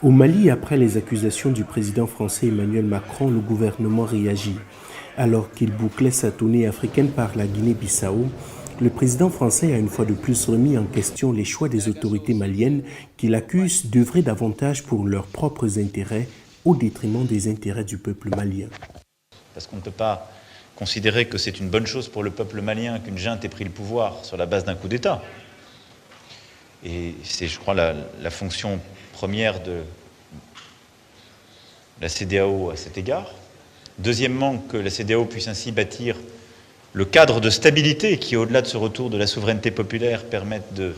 Au Mali, après les accusations du président français Emmanuel Macron, le gouvernement réagit. Alors qu'il bouclait sa tournée africaine par la Guinée-Bissau, le président français a une fois de plus remis en question les choix des autorités maliennes qu'il accuse d'œuvrer davantage pour leurs propres intérêts au détriment des intérêts du peuple malien. Parce qu'on ne peut pas considérer que c'est une bonne chose pour le peuple malien qu'une junte ait pris le pouvoir sur la base d'un coup d'État. Et c'est, je crois, la fonction première de la CEDEAO à cet égard. Deuxièmement, que la CEDEAO puisse ainsi bâtir le cadre de stabilité qui, au-delà de ce retour de la souveraineté populaire, permette de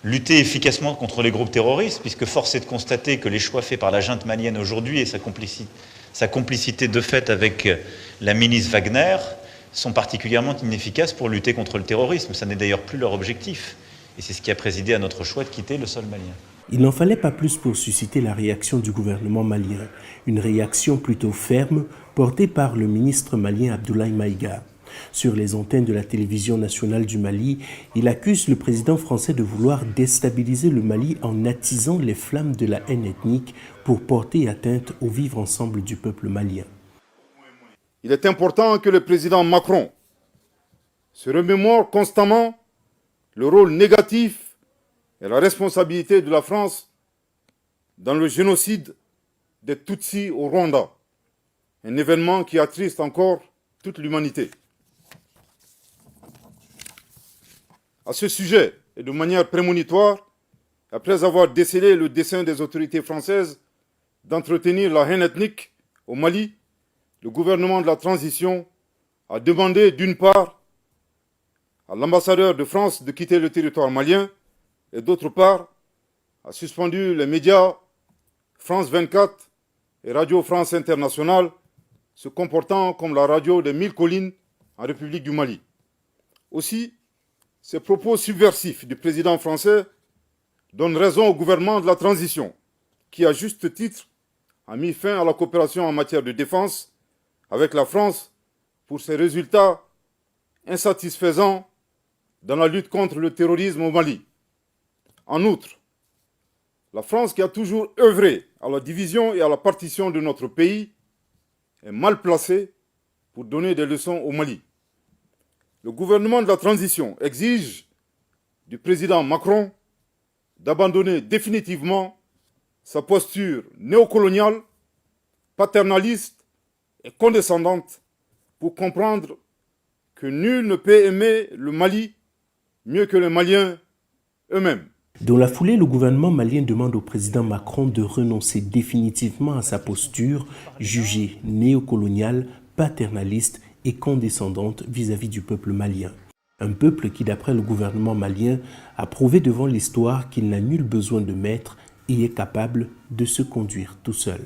lutter efficacement contre les groupes terroristes, puisque force est de constater que les choix faits par la junte malienne aujourd'hui et sa complicité de fait avec la milice Wagner sont particulièrement inefficaces pour lutter contre le terrorisme. Ça n'est d'ailleurs plus leur objectif. Et c'est ce qui a présidé à notre choix de quitter le sol malien. Il n'en fallait pas plus pour susciter la réaction du gouvernement malien, une réaction plutôt ferme portée par le ministre malien Abdoulaye Maïga. Sur les antennes de la télévision nationale du Mali, il accuse le président français de vouloir déstabiliser le Mali en attisant les flammes de la haine ethnique pour porter atteinte au vivre ensemble du peuple malien. Il est important que le président Macron se remémore constamment le rôle négatif et la responsabilité de la France dans le génocide des Tutsis au Rwanda, un événement qui attriste encore toute l'humanité. À ce sujet, et de manière prémonitoire, après avoir décelé le dessein des autorités françaises d'entretenir la haine ethnique au Mali, le gouvernement de la transition a demandé d'une part à l'ambassadeur de France de quitter le territoire malien et d'autre part a suspendu les médias France 24 et Radio France Internationale se comportant comme la radio des 1000 collines en République du Mali. Aussi, ces propos subversifs du président français donnent raison au gouvernement de la transition qui, à juste titre, a mis fin à la coopération en matière de défense avec la France pour ses résultats insatisfaisants dans la lutte contre le terrorisme au Mali. En outre, la France, qui a toujours œuvré à la division et à la partition de notre pays, est mal placée pour donner des leçons au Mali. Le gouvernement de la transition exige du président Macron d'abandonner définitivement sa posture néocoloniale, paternaliste et condescendante pour comprendre que nul ne peut aimer le Mali mieux que les Maliens eux-mêmes. Dans la foulée, le gouvernement malien demande au président Macron de renoncer définitivement à sa posture jugée néocoloniale, paternaliste et condescendante vis-à-vis du peuple malien. Un peuple qui, d'après le gouvernement malien, a prouvé devant l'histoire qu'il n'a nul besoin de maître et est capable de se conduire tout seul.